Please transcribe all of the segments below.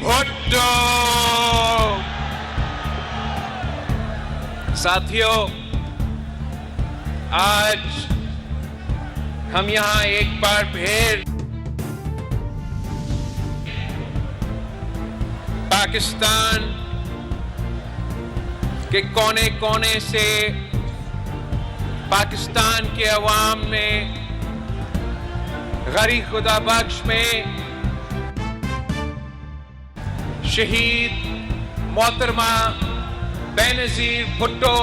بھٹو۔ ساتھیوں، آج ہم یہاں ایک بار پھر پاکستان کے کونے کونے سے پاکستان کے عوام میں غریب خدا بخش میں شہید محترمہ بینظیر بھٹو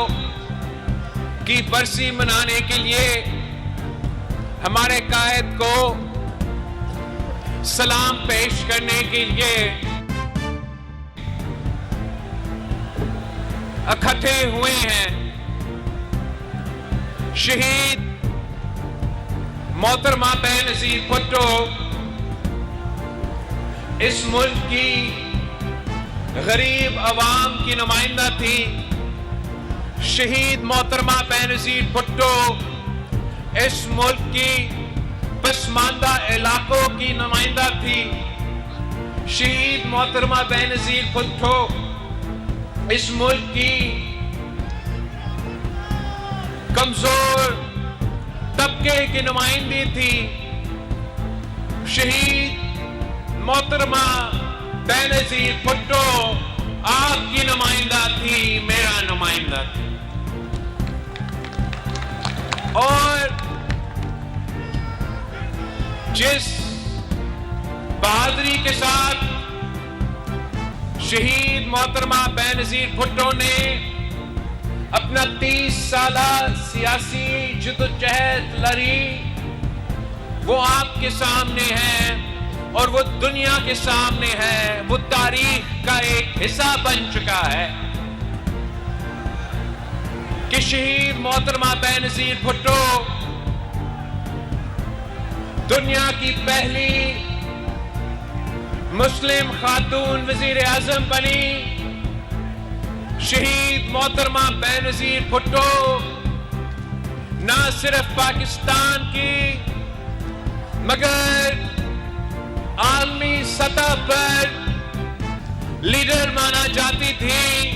کی برسی منانے کے لیے ہمارے قائد کو سلام پیش کرنے کے لیے اکٹھے ہوئے ہیں۔ شہید محترمہ بینظیر بھٹو اس ملک کی غریب عوام کی نمائندہ تھی۔ شہید محترمہ بینظیر بھٹو اس ملک کی پسماندہ علاقوں کی نمائندہ تھی۔ شہید محترمہ بینظیر بھٹو اس ملک کی کمزور طبقے کی نمائندی تھی۔ شہید محترمہ بینظیر بھٹو آپ کی نمائندہ تھی، میرا نمائندہ تھی۔ اور جس بہادری کے ساتھ شہید محترمہ بینظیر بھٹو نے اپنا 30 سالہ سیاسی جدوجہد لڑی، وہ آپ کے سامنے ہے اور وہ دنیا کے سامنے ہے، وہ تاریخ کا ایک حصہ بن چکا ہے کہ شہید محترمہ بینظیر بھٹو دنیا کی پہلی مسلم خاتون وزیر اعظم بنی۔ شہید محترمہ بینظیر بھٹو نہ صرف پاکستان کی مگر عالمی سطح پر لیڈر مانا جاتی تھی۔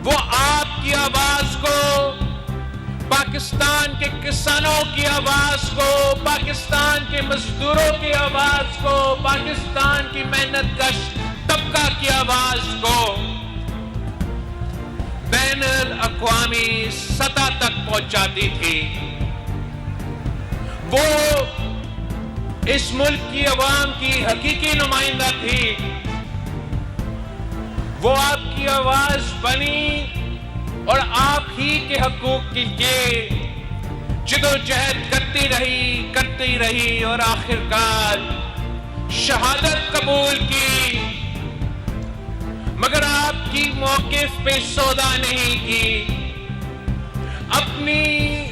وہ آپ کی آواز کو، پاکستان کے کسانوں کی آواز کو، پاکستان کے مزدوروں کی آواز کو، پاکستان کی محنت کش طبقہ کی آواز کو بین الاقوامی سطح تک پہنچاتی تھی۔ وہ اس ملک کی عوام کی حقیقی نمائندہ تھی۔ وہ آپ کی آواز بنی اور آپ ہی کے حقوق کے لیے جدوجہد کرتی رہی اور آخرکار شہادت قبول کی، مگر آپ کی موقف پہ سودا نہیں کی، اپنی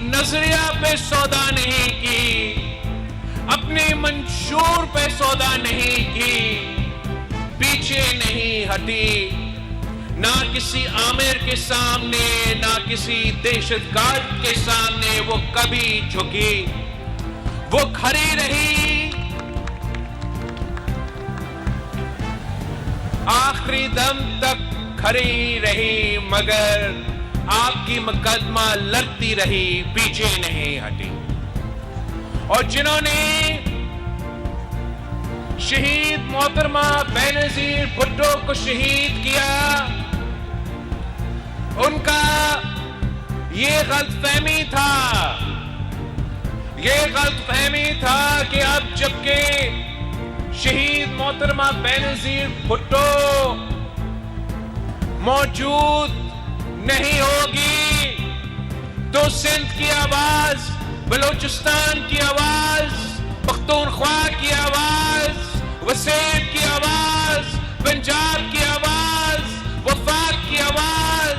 نظریہ پہ سودا نہیں کی، اپنے منشور پہ سودا نہیں کی، پیچھے نہیں ہٹی، نہ کسی آمر کے سامنے، نہ کسی دہشت گرد کے سامنے وہ کبھی جھکی، وہ کھڑی رہی، آخری دم تک کھڑی رہی، مگر آپ کی مقدمہ لڑتی رہی، پیچھے نہیں ہٹی۔ اور جنہوں نے شہید محترمہ بینظیر بھٹو کو شہید کیا، ان کا یہ غلط فہمی تھا کہ اب جبکہ شہید محترمہ بینظیر بھٹو موجود نہیں ہوگی تو سندھ کی آواز، بلوچستان کی آواز، پختونخوا کی آواز، وسیب کی آواز، پنجاب کی آواز، وفاق کی آواز،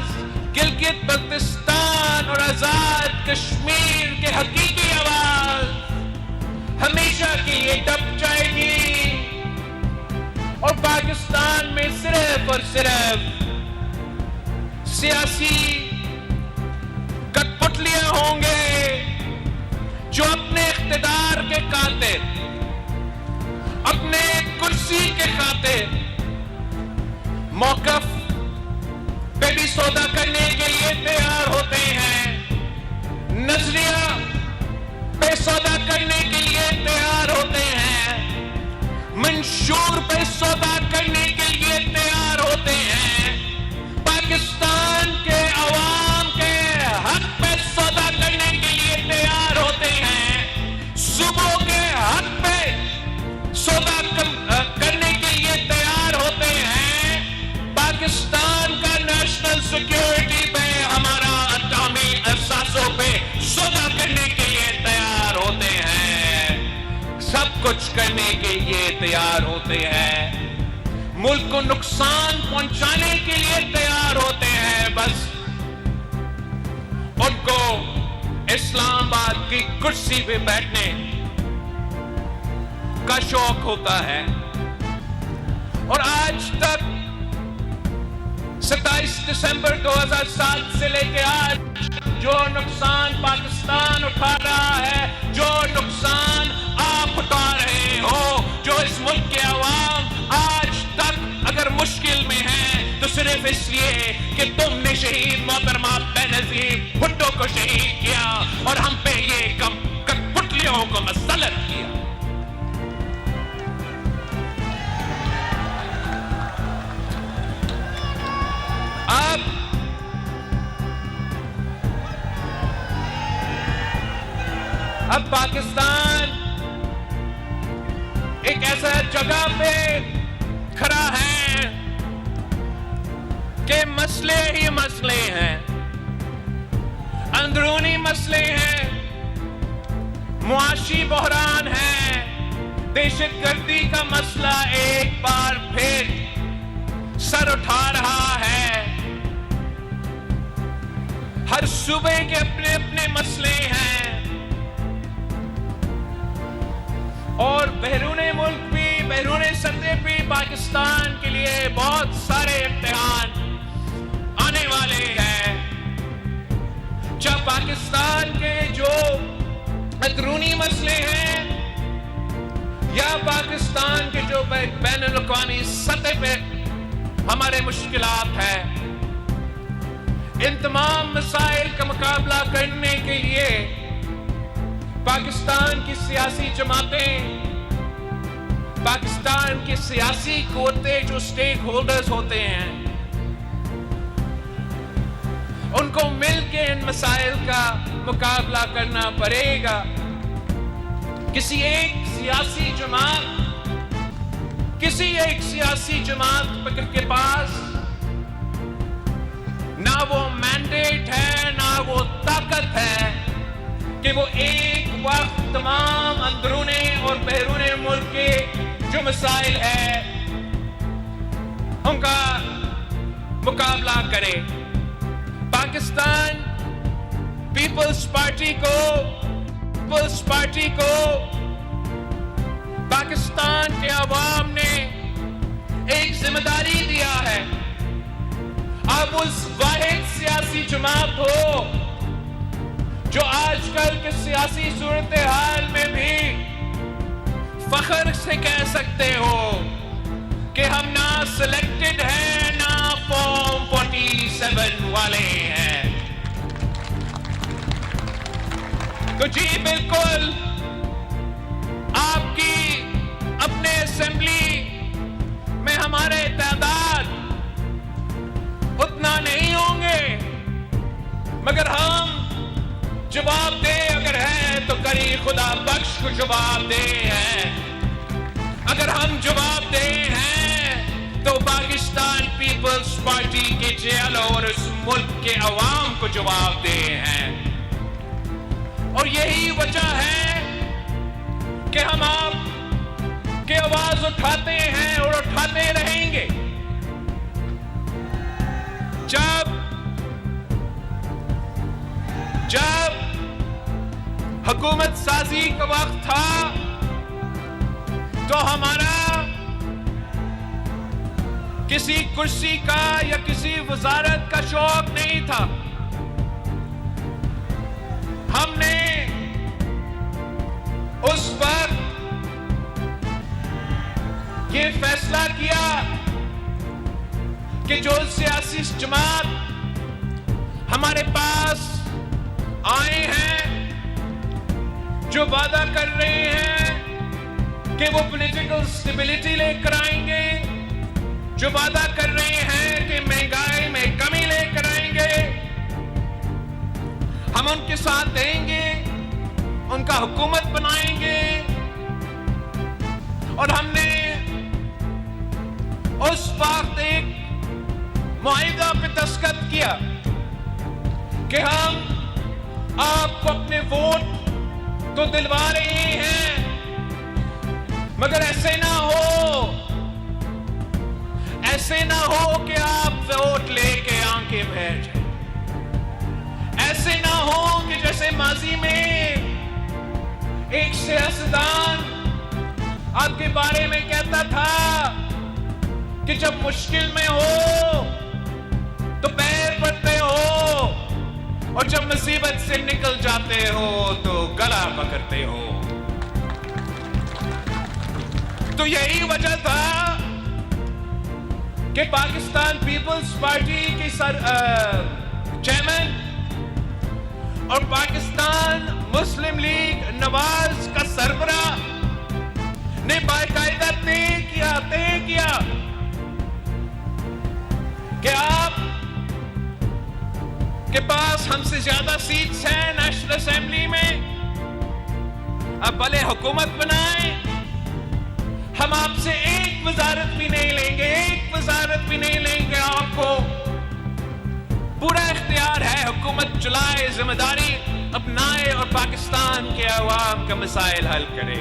گلگت بلتستان اور آزاد کشمیر کے حقیقی آواز ہمیشہ کے لیے دب جائے گی، اور پاکستان میں صرف اور صرف سیاسی کٹ پتلیاں ہوں گے جو اپنے اقتدار کے خاطر، اپنے کرسی کے خاطر मौकफ पे भी सौदा करने के लिए तैयार होते हैं, नजरिया पे सौदा करने के लिए तैयार होते हैं, मंशूर पे सौदा करने के लिए तैयार होते हैं, पाकिस्तान के अवाम के हक पे सौदा करने के लिए तैयार होते हैं, सूबों के हक पे सौदा करने के लिए तैयार होते हैं, पाकिस्तान का नेशनल सिक्योरिटी पे, हमारा अटामी एहसासों पे सौदा करने के लिए तैयार होते हैं, सब कुछ करने के लिए तैयार होते हैं, मुल्क को नुकसान पहुंचाने के लिए तैयार होते हैं। बस उनको इस्लामाबाद की कुर्सी पे बैठने का शौक होता है। और आज तक 27 दिसंबर 2007 से लेके आज जो नुकसान पाकिस्तान उठा रहा है, जो नुकसान आप उठा रहे हो, जो इस मुल्क के अवाम आज तक अगर मुश्किल में है तो सिर्फ इसलिए कि तुमने शहीद मोहतरमा बेनजीर भुट्टो को शहीद किया और हम पे ये कठपुतलियों को मसलत किया। अब पाकिस्तान एक ऐसा जगह पे खड़ा है कि मसले ही मसले हैं, अंदरूनी मसले हैं, मुआशी बहरान है, दहशतगर्दी का मसला एक बार फिर सर उठा रहा है, हर सूबे के अपने अपने मसले हैं और बैरूने मुल्क भी, बैरूने सतह भी पाकिस्तान के लिए बहुत सारे इम्तिहान आने वाले हैं। जब पाकिस्तान के जो अंदरूनी मसले हैं या पाकिस्तान के जो बैनुल-अक़वामी सतह पे हमारे मुश्किलात हैं, इन तमाम मसाइल का मुकाबला करने के लिए पाकिस्तान की सियासी जमातें, पाकिस्तान की सियासी क़ुव्वतें जो स्टेक होल्डर्स होते हैं, उनको मिलके इन मसाइल का मुकाबला करना पड़ेगा। किसी एक सियासी जमात के पास ना वो मैंडेट है, ना वो ताकत है कि वो एक वक्त तमाम अंदरूने और बैरूने मुल्क के जो मसाइल है उनका मुकाबला करे। पाकिस्तान पीपल्स पार्टी को पाकिस्तान के अवाम ने एक जिम्मेदारी दिया है। आप उस वाहिद सियासी जमात हो जो आजकल के सियासी सूरत हाल में भी फख्र से कह सकते हो कि हम ना सिलेक्टेड हैं, ना फॉर्म 47 वाले हैं। तो जी बिल्कुल आपकी अपने असेंबली में हमारे तादाद उतना नहीं होंगे, मगर हम जवाब दे अगर है तो करी खुदा बख्श को जवाब दे है। अगर हम जवाब दे हैं तो पाकिस्तान पीपल्स पार्टी के चेहरों और इस मुल्क के अवाम को जवाब दे हैं। और यही वजह है कि हम आप की आवाज उठाते हैं और उठाते रहेंगे। जब हुकूमत साजी का वक्त था तो हमारा किसी कुर्सी का या किसी वजारत का शौक नहीं था। हमने उस वक्त ये फैसला किया कि जो सियासी जमात हमारे पास आए हैं, जो वादा कर रहे हैं कि वो पॉलिटिकल स्टेबिलिटी लेकर आएंगे, जो वादा कर रहे हैं कि महंगाई में कमी लेकर आएंगे, हम उनके साथ देंगे, उनका हुकूमत बनाएंगे। और हमने उस वक्त एक मुआहिदा पे दस्तखत किया कि हम आपको अपने वोट तो दिलवा रहे हैं, मगर ऐसे ना हो कि आप वोट लेके आंखें भर जाए। ऐसे ना हो कि जैसे माजी में एक सियासतदान आपके बारे में कहता था कि जब मुश्किल में हो तो पैर पड़ते हो और जब मुसीबत से निकल जाते हो तो गला पकड़ते हो। तो यही वजह था कि पाकिस्तान पीपल्स पार्टी के चेयरमैन और पाकिस्तान मुस्लिम लीग नवाज का सरबराह ने बाकायदा तय किया कि आप के पास हमसे ज्यादा सीट्स हैं नेशनल असेंबली में, अब भले हुकूमत बनाएं, हम आपसे एक वजारत भी नहीं लेंगे, आपको पूरा इख्तियार है, हुकूमत चलाए, जिम्मेदारी अपनाए और पाकिस्तान के अवाम का मसाइल हल करे।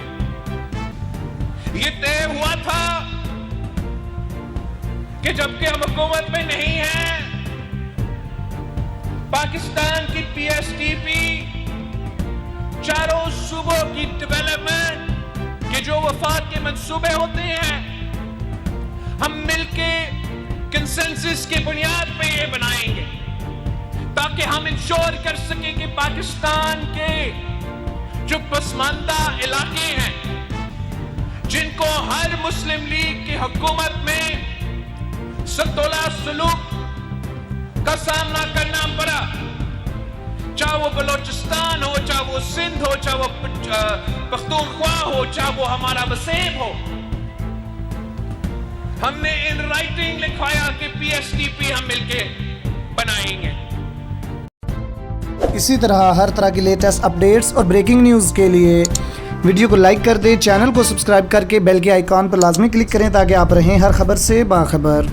ये तय हुआ था कि जबकि हम हुकूमत में नहीं हैं, पाकिस्तान की पीएसटीपी चारों सूबों की डेवलपमेंट के जो वफाक के मंसूबे होते हैं, हम मिलके कंसेंसस की बुनियाद पे ये बनाएंगे ताकि हम इंश्योर कर सकें कि पाकिस्तान के जो पसमानदा इलाके हैं, जिनको हर मुस्लिम लीग की हुकूमत में सख्तौला सलूक का सामना करना पड़ा, चाहे वो बलोचिस्तान हो, चाहे वो सिंध हो, चाहे वो पख्तूनख्वा हो, चाहे वो हमारा वसेब हो, हमने इन राइटिंग लिखवाया कि पीएसटीपी हम मिलके बनाएंगे। इसी तरह हर तरह की लेटेस्ट अपडेट्स और ब्रेकिंग न्यूज़ के लिए वीडियो को लाइक कर दें, चैनल को सब्सक्राइब करके बेल के आइकॉन पर लाजमी क्लिक करें ताकि आप रहें हर खबर से बाखबर।